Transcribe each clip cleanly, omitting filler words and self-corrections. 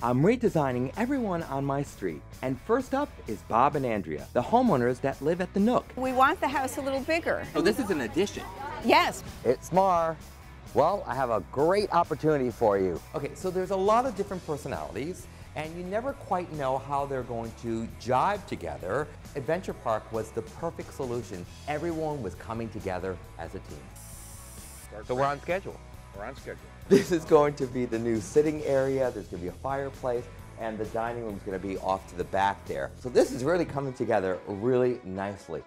I'm redesigning everyone on my street. And first up is Bob and Andrea, the homeowners that live at the Nook. We want the house a little bigger. Oh, this is an addition. Yes. It's Mar. Well, I have a great opportunity for you. Okay, so there's a lot of different personalities, and you never quite know how they're going to jive together. Adventure Park was the perfect solution. Everyone was coming together as a team. So we're on schedule. We're on schedule. This is going to be the new sitting area. There's going to be a fireplace, and the dining room is going to be off to the back there. So this is really coming together really nicely.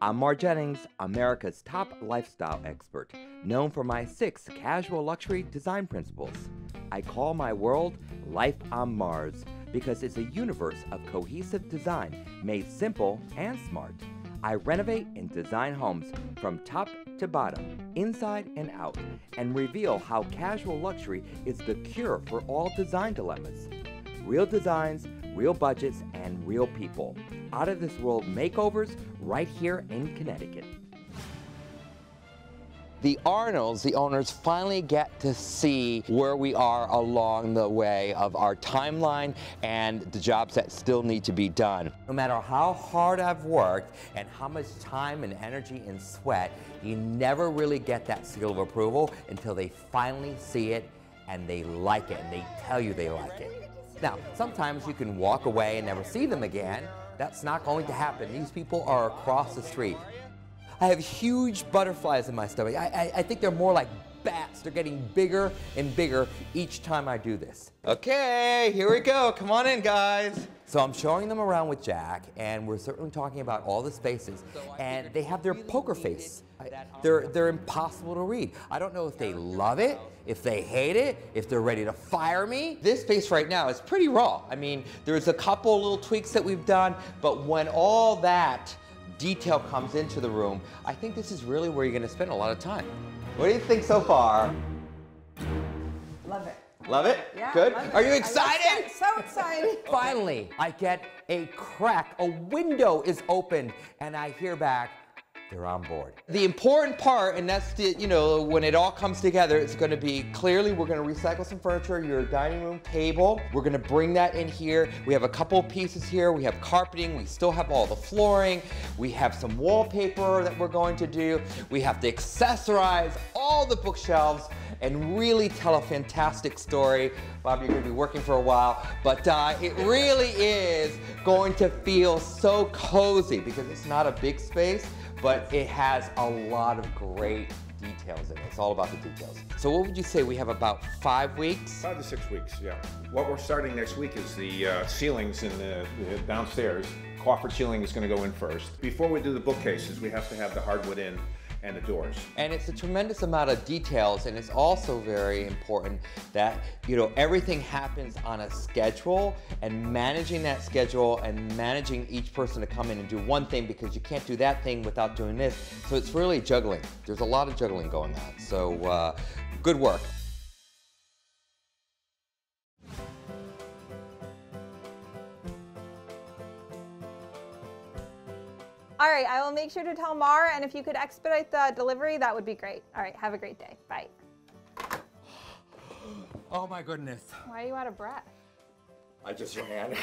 I'm Mar Jennings, America's top lifestyle expert, known for my 6 casual luxury design principles. I call my world Life on Mars because it's a universe of cohesive design made simple and smart. I renovate and design homes from top to bottom, inside and out, and reveal how casual luxury is the cure for all design dilemmas. Real designs, real budgets, and real people. Out of this world makeovers right here in Connecticut. The Arnolds, the owners, finally get to see where we are along the way of our timeline and the jobs that still need to be done. No matter how hard I've worked and how much time and energy and sweat, you never really get that seal of approval until they finally see it and they like it and they tell you they like it. Now, sometimes you can walk away and never see them again. That's not going to happen. These people are across the street. I have huge butterflies in my stomach. I think they're more like bats. They're getting bigger and bigger each time I do this. Okay, here we go. Come on in, guys. So I'm showing them around with Jack, and we're certainly talking about all the spaces, and they have their poker face. They're impossible to read. I don't know if they love it, if they hate it, if they're ready to fire me. This space right now is pretty raw. I mean, there's a couple little tweaks that we've done, but when all that detail comes into the room, I think this is really where you're going to spend a lot of time. What do you think so far? Love it. Love it? Yeah, good? love it. Are you excited? So excited. Finally, I get a crack. A window is opened, and I hear back, they're on board. The important part, and that's the, when it all comes together, it's going to be clearly we're going to recycle some furniture, your dining room table. We're going to bring that in here. We have a couple of pieces here. We have carpeting. We still have all the flooring. We have some wallpaper that we're going to do. We have to accessorize all the bookshelves and really tell a fantastic story. Bob, you're going to be working for a while, but it really is going to feel so cozy because it's not a big space, but it has a lot of great details in it. It's all about the details. So what would you say? We have about 5 weeks? 5 to 6 weeks, yeah. What we're starting next week is the ceilings in the downstairs. Coffered ceiling is going to go in first. Before we do the bookcases, we have to have the hardwood in and the doors. And it's a tremendous amount of details, and it's also very important that, everything happens on a schedule, and managing that schedule and managing each person to come in and do one thing because you can't do that thing without doing this. So it's really juggling. There's a lot of juggling going on. So good work. All right, I will make sure to tell Mar, and if you could expedite the delivery, that would be great. All right, have a great day. Bye. Oh my goodness. Why are you out of breath? I just ran.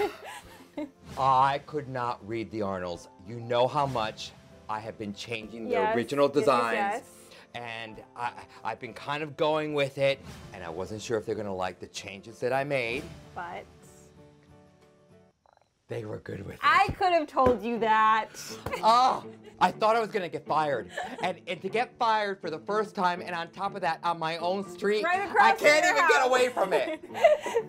I could not read the Arnolds. You know how much I have been changing the original designs. Yes. And I've been kind of going with it, and I wasn't sure if they're gonna like the changes that I made. But they were good with it. I could have told you that. Oh, I thought I was gonna get fired. And to get fired for the first time, and on top of that, on my own street, Right across I can't even your get house. away from it.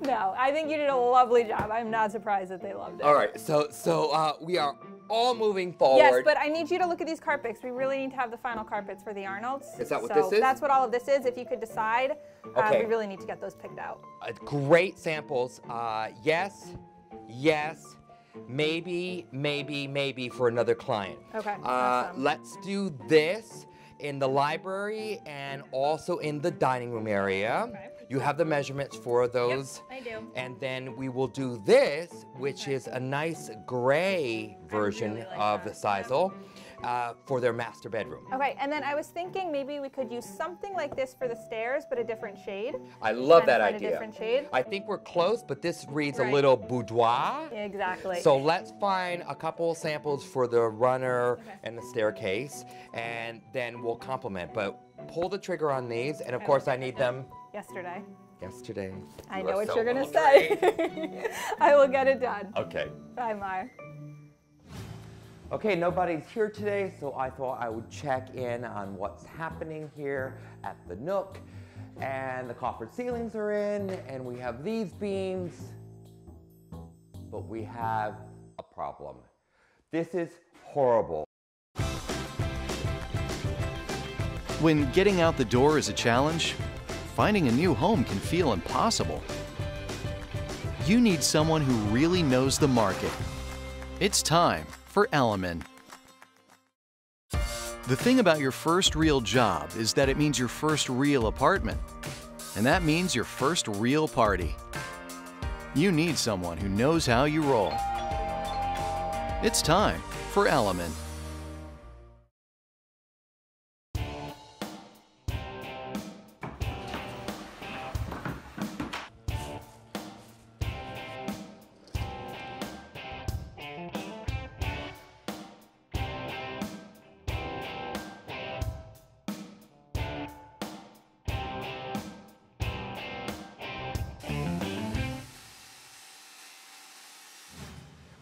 No, I think you did a lovely job. I'm not surprised that they loved it. All right, so we are all moving forward. Yes, but I need you to look at these carpets. We really need to have the final carpets for the Arnolds. Is that what this is? That's what all of this is. If you could decide, Okay. we really need to get those picked out. Great samples. Yes, maybe for another client. Okay, awesome. Let's do this in the library and also in the dining room area. Okay. You have the measurements for those. Yep, I do. And then we will do this, which is a nice gray version really like of that, the sisal. for their master bedroom. Okay, and then I was thinking maybe we could use something like this for the stairs, but a different shade. I love that Find idea. A different shade. I think we're close, but this reads a Right. little boudoir. Exactly. So let's find a couple of samples for the runner and the staircase, and then we'll complement. But pull the trigger on these, and of course I need them Yesterday. yesterday. I You know are what so you're gonna well say. trained. I will get it done. Okay. Bye, Mar. Okay, nobody's here today, so I thought I would check in on what's happening here at the Nook. And the coffered ceilings are in, and we have these beams, but we have a problem. This is horrible. When getting out the door is a challenge, finding a new home can feel impossible. You need someone who really knows the market. It's time for Element. The thing about your first real job is that it means your first real apartment. And that means your first real party. You need someone who knows how you roll. It's time for Element.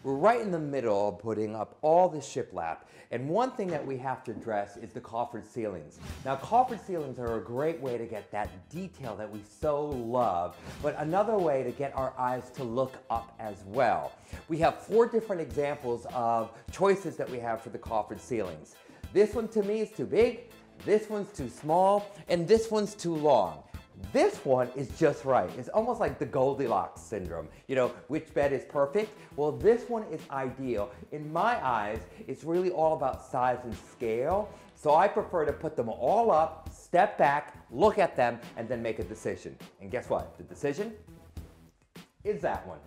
We're right in the middle of putting up all the shiplap, and one thing that we have to address is the coffered ceilings. Now, coffered ceilings are a great way to get that detail that we so love, but another way to get our eyes to look up as well. We have 4 different examples of choices that we have for the coffered ceilings. This one to me is too big, this one's too small, and this one's too long. This one is just right. It's almost like the Goldilocks syndrome. You know, which bed is perfect? Well, this one is ideal. In my eyes, it's really all about size and scale. So I prefer to put them all up, step back, look at them, and then make a decision. And guess what? The decision is that one.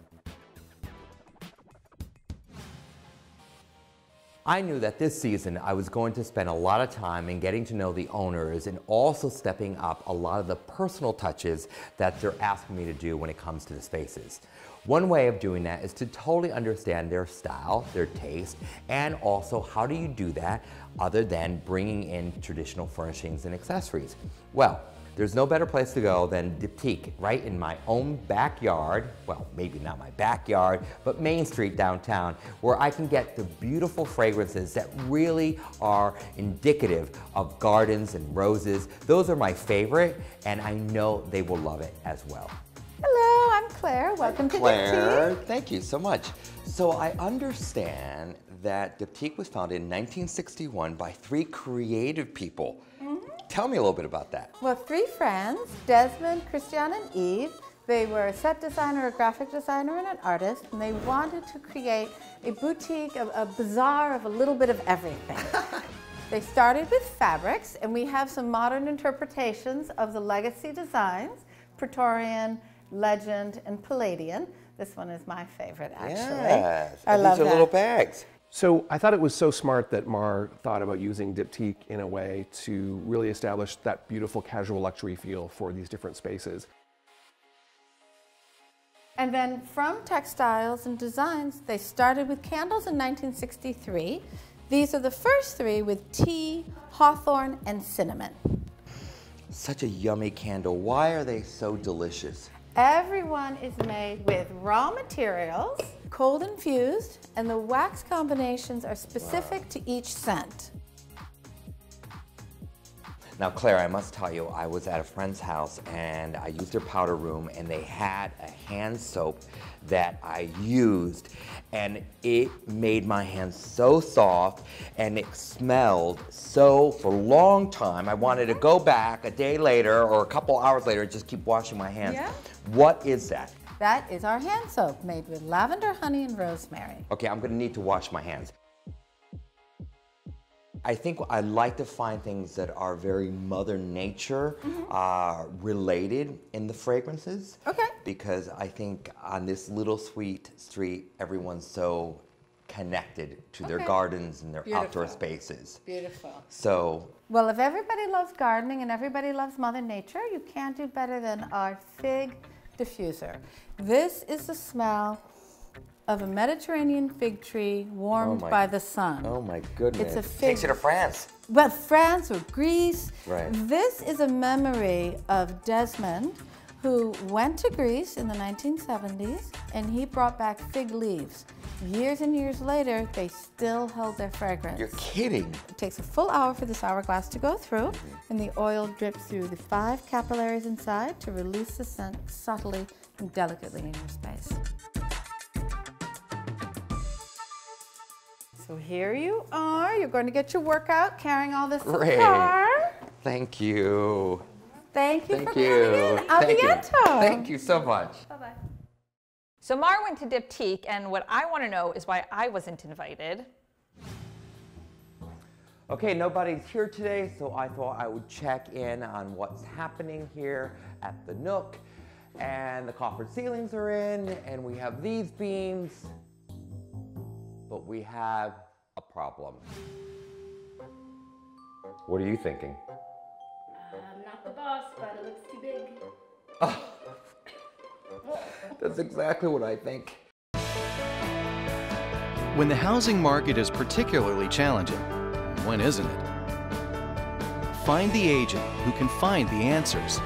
I knew that this season I was going to spend a lot of time in getting to know the owners and also stepping up a lot of the personal touches that they're asking me to do when it comes to the spaces. One way of doing that is to totally understand their style, their taste, and also how do you do that other than bringing in traditional furnishings and accessories. Well, there's no better place to go than Diptyque, right in my own backyard, well, maybe not my backyard, but Main Street downtown, where I can get the beautiful fragrances that really are indicative of gardens and roses. Those are my favorite, and I know they will love it as well. Hello, I'm Claire. Welcome to Claire, Diptyque. thank you so much. So I understand that Diptyque was founded in 1961 by 3 creative people. Tell me a little bit about that. Well, 3 friends, Desmond, Christiane, and Eve. They were a set designer, a graphic designer, and an artist, and they wanted to create a boutique, a bazaar of a little bit of everything. They started with fabrics, and we have some modern interpretations of the legacy designs, Praetorian, Legend, and Palladian. This one is my favorite, actually. Yes, I and love these are that. little bags. So I thought it was so smart that Mar thought about using Diptyque in a way to really establish that beautiful casual luxury feel for these different spaces. And then from textiles and designs, they started with candles in 1963. These are the first 3 with tea, hawthorn, and cinnamon. Such a yummy candle. Why are they so delicious? Everyone is made with raw materials, cold infused, and the wax combinations are specific to each scent. Now, Claire, I must tell you, I was at a friend's house and I used their powder room and they had a hand soap that I used and it made my hands so soft and it smelled so for a long time. I wanted to go back a day later or a couple hours later and just keep washing my hands. Yeah. What is that? That is our hand soap made with lavender, honey, and rosemary. Okay, I'm gonna need to wash my hands. I think I like to find things that are very Mother Nature related in the fragrances. Okay. Because I think on this little sweet street, everyone's so connected to their Okay. gardens and their outdoor Beautiful. spaces. Beautiful. So, Well, if everybody loves gardening and everybody loves Mother Nature, you can't do better than our fig diffuser. This is the smell of a Mediterranean fig tree warmed by the sun. oh my goodness. It's a fig. Takes you to France. Well, France or Greece. Right. This is a memory of Desmond, who went to Greece in the 1970s, and he brought back fig leaves. Years and years later, they still held their fragrance. You're kidding. It takes a full hour for this hourglass to go through, and the oil drips through the 5 capillaries inside to release the scent subtly and delicately in your space. So here you are. You're going to get your workout carrying all this to the Great. car. Thank you. Thank you Thank for you. coming in. A Thank you. bientôt. Thank you so much. Bye-bye. So Mar went to Diptyque, and what I want to know is why I wasn't invited. Okay, nobody's here today, so I thought I would check in on what's happening here at the Nook. And the coffered ceilings are in, and we have these beams, but we have a problem. What are you thinking? I'm not the boss, but it looks too big. That's exactly what I think. When the housing market is particularly challenging, when isn't it? Find the agent who can find the answers.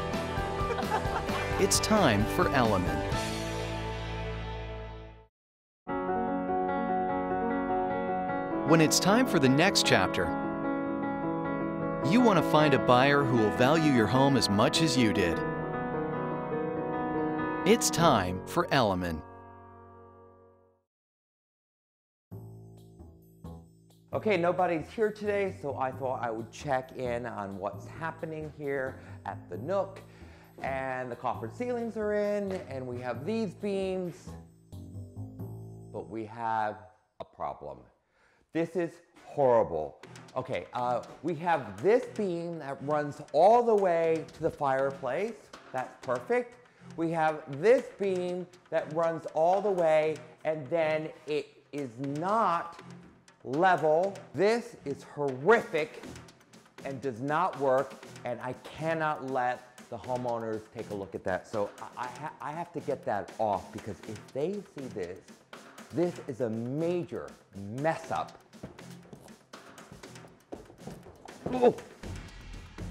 It's time for Element. When it's time for the next chapter, you want to find a buyer who will value your home as much as you did. It's time for Element. Okay, nobody's here today, so I thought I would check in on what's happening here at the Nook. And the coffered ceilings are in, and we have these beams, but we have a problem. This is horrible. Okay, we have this beam that runs all the way to the fireplace. That's perfect. We have this beam that runs all the way, and then it is not level. This is horrific and does not work, and I cannot let the homeowners take a look at that. So I have to get that off, because if they see this, this is a major mess up. Oh,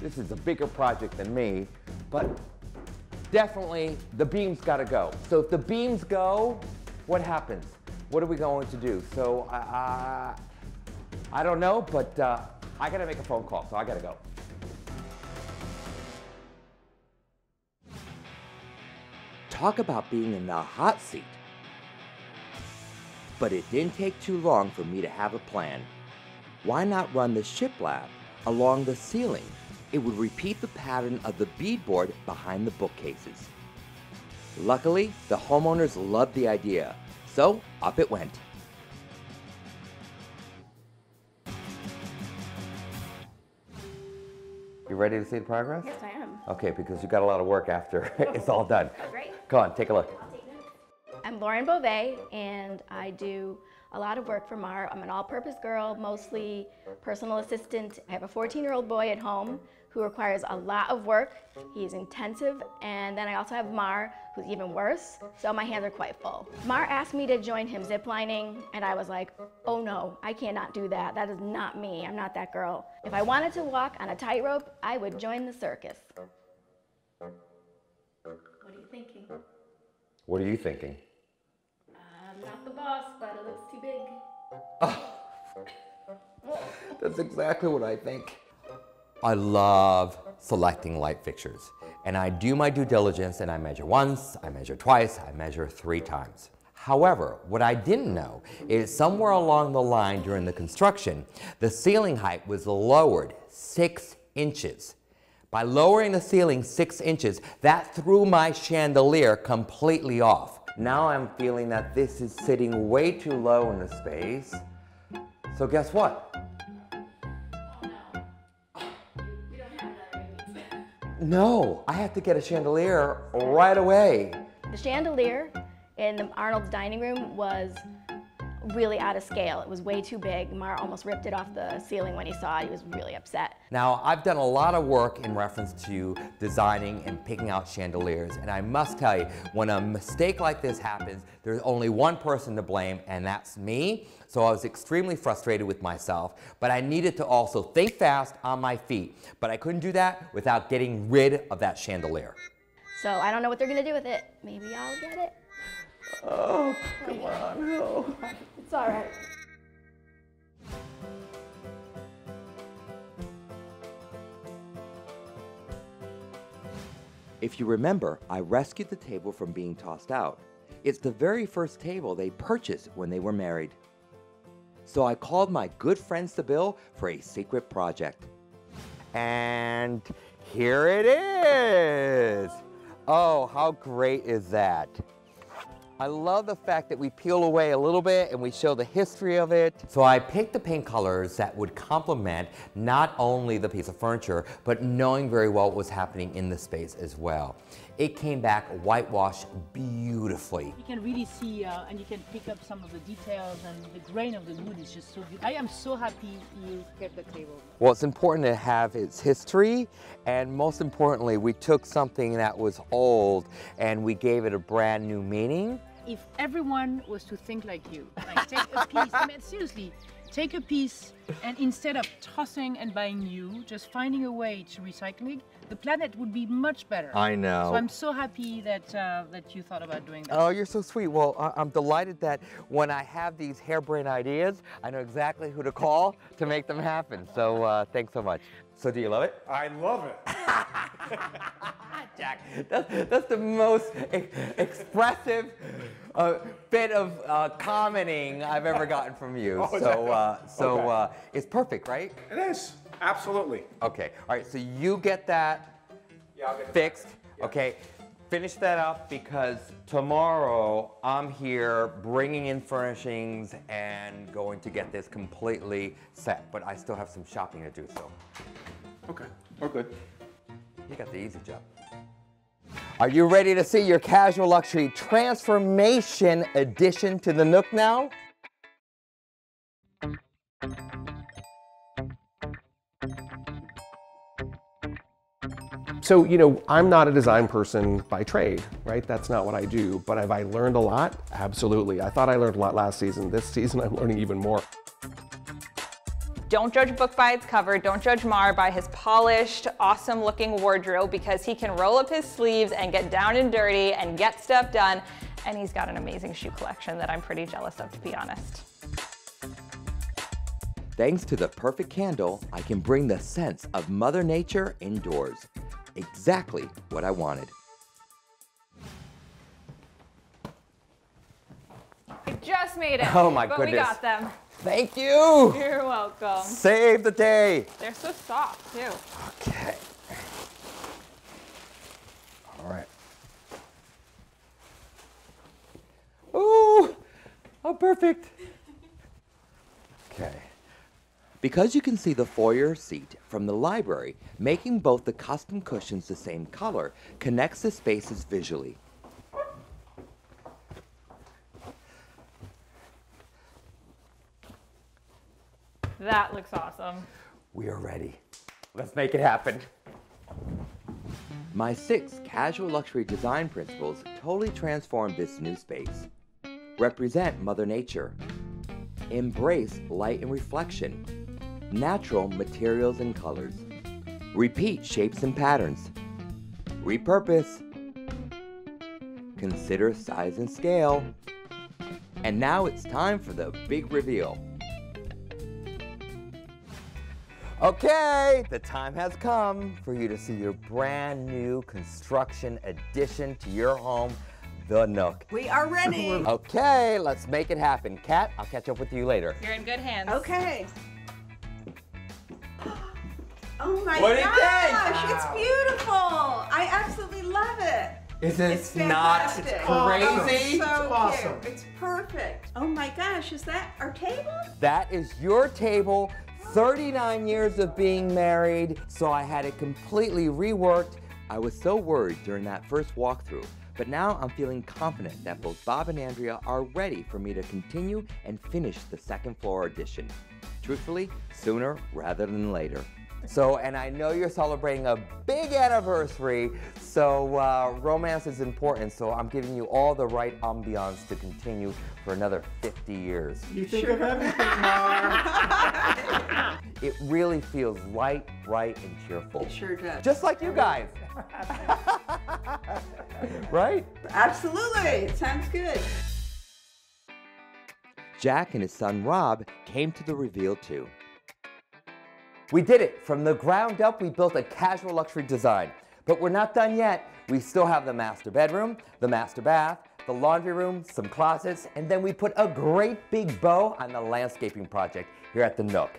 this is a bigger project than me, but definitely the beams gotta go. So if the beams go, what happens? What are we going to do? So I don't know, but I gotta make a phone call, so I gotta go. Talk about being in the hot seat. But it didn't take too long for me to have a plan. Why not run the Shiplap along the ceiling? It would repeat the pattern of the beadboard behind the bookcases. Luckily, the homeowners loved the idea, so up it went. You ready to see the progress? Yes, I am. Okay, because you've got a lot of work after it's all done. Great. Go on, take a look. I'll take notes. I'm Lauren Beauvais, and I do a lot of work for Mar. I'm an all-purpose girl, mostly personal assistant. I have a 14-year-old boy at home who requires a lot of work. He's intensive, and then I also have Mar, who's even worse, so my hands are quite full. Mar asked me to join him ziplining, and I was like, oh no, I cannot do that. That is not me. I'm not that girl. If I wanted to walk on a tightrope, I would join the circus. What are you thinking? What are you thinking? I'm not the boss, but it looks too big. That's exactly what I think. I love selecting light fixtures, and I do my due diligence, and I measure once, I measure twice, I measure 3 times. However, what I didn't know is somewhere along the line during the construction, the ceiling height was lowered 6 inches. By lowering the ceiling 6 inches, that threw my chandelier completely off. Now I'm feeling that this is sitting way too low in the space. So guess what? No, I have to get a chandelier right away. The chandelier in Arnold's dining room was really out of scale. It was way too big. Mar almost ripped it off the ceiling when he saw it. He was really upset. Now, I've done a lot of work in reference to designing and picking out chandeliers, and I must tell you, when a mistake like this happens, there's only one person to blame, and that's me. So I was extremely frustrated with myself, but I needed to also think fast on my feet. But I couldn't do that without getting rid of that chandelier. So I don't know what they're gonna do with it. Maybe I'll get it. Oh, come on, no. It's all right. If you remember, I rescued the table from being tossed out. It's the very first table they purchased when they were married. So I called my good friend Sybil for a secret project. And here it is. Oh, how great is that? I love the fact that we peel away a little bit and we show the history of it. So I picked the paint colors that would complement not only the piece of furniture, but knowing very well what was happening in the space as well. It came back whitewashed beautifully. You can really see and you can pick up some of the details, and the grain of the wood is just so good. I am so happy you kept the table. Well, it's important to have its history, and most importantly, we took something that was old and we gave it a brand new meaning. If everyone was to think like you, like take a piece, I mean, seriously, take a piece and instead of tossing and buying new, just finding a way to recycling, the planet would be much better. I know. So I'm so happy that that you thought about doing that. Oh, you're so sweet. Well, I'm delighted that when I have these harebrained ideas, I know exactly who to call to make them happen. So thanks so much. So do you love it? I love it. Jack, that's the most expressive bit of commenting I've ever gotten from you. Oh, it's perfect, right? It is, absolutely. Okay, all right, so you get that I'll get it fixed. Yeah. Okay, finish that up because tomorrow I'm here bringing in furnishings and going to get this completely set, but I still have some shopping to do, so. Okay, we're good. You got the easy job. Are you ready to see your casual luxury transformation addition to the Nook now? So, you know, I'm not a design person by trade, right? That's not what I do. But have I learned a lot? Absolutely. I thought I learned a lot last season. This season, I'm learning even more. Don't judge a book by its cover. Don't judge Mar by his polished, awesome looking wardrobe, because he can roll up his sleeves and get down and dirty and get stuff done. And he's got an amazing shoe collection that I'm pretty jealous of, to be honest. Thanks to the perfect candle, I can bring the sense of Mother Nature indoors. Exactly what I wanted. I just made it. Oh my but goodness. We got them. Thank you. You're welcome. Save the day. They're so soft too. Okay. All right. Ooh, oh, perfect. Okay. Because you can see the foyer seat from the library, making both the custom cushions the same color connects the spaces visually. That looks awesome. We are ready. Let's make it happen. My 6 casual luxury design principles totally transform this new space. Represent Mother Nature. Embrace light and reflection. Natural materials and colors. Repeat shapes and patterns. Repurpose. Consider size and scale. And now it's time for the big reveal. Okay, the time has come for you to see your brand new construction addition to your home, the Nook. We are ready. Okay, let's make it happen. Kat, I'll catch up with you later. You're in good hands. Okay. Oh my What do you think? gosh, it's beautiful. I absolutely love it. Is It's this not fantastic. crazy? It's so awesome. Cute. It's perfect. Oh my gosh, is that our table? That is your table. 39 years of being married, so I had it completely reworked I was so worried during that first walkthrough, but now I'm feeling confident that both Bob and Andrea are ready for me to continue and finish the second floor addition. Truthfully, sooner rather than later. So, and I know you're celebrating a big anniversary, so romance is important, so I'm giving you all the right ambiance to continue for another 50 years. You think of everything, Mar. It really feels light, bright, and cheerful. It sure does. Just like you guys. Right? Absolutely. It sounds good. Jack and his son Rob came to the reveal too. We did it! From the ground up, we built a casual luxury design. But we're not done yet. We still have the master bedroom, the master bath, the laundry room, some closets, and then we put a great big bow on the landscaping project here at the Nook.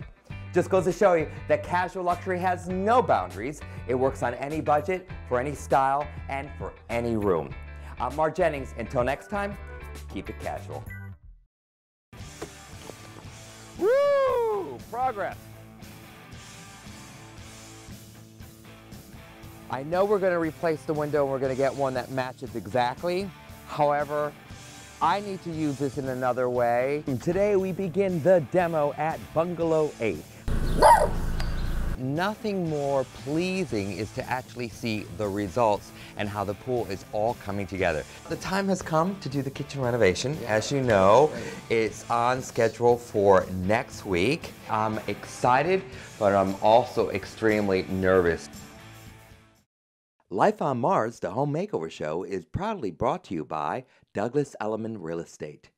Just goes to show you that casual luxury has no boundaries. It works on any budget, for any style, and for any room. I'm Mar Jennings. Until next time, keep it casual. Woo! Progress. I know we're going to replace the window and we're going to get one that matches exactly. However, I need to use this in another way. Today we begin the demo at Bungalow 8. Nothing more pleasing is to actually see the results and how the pool is all coming together. The time has come to do the kitchen renovation. As you know, it's on schedule for next week. I'm excited, but I'm also extremely nervous. Life on Mars, the Home Makeover Show, is proudly brought to you by Douglas Elliman Real Estate.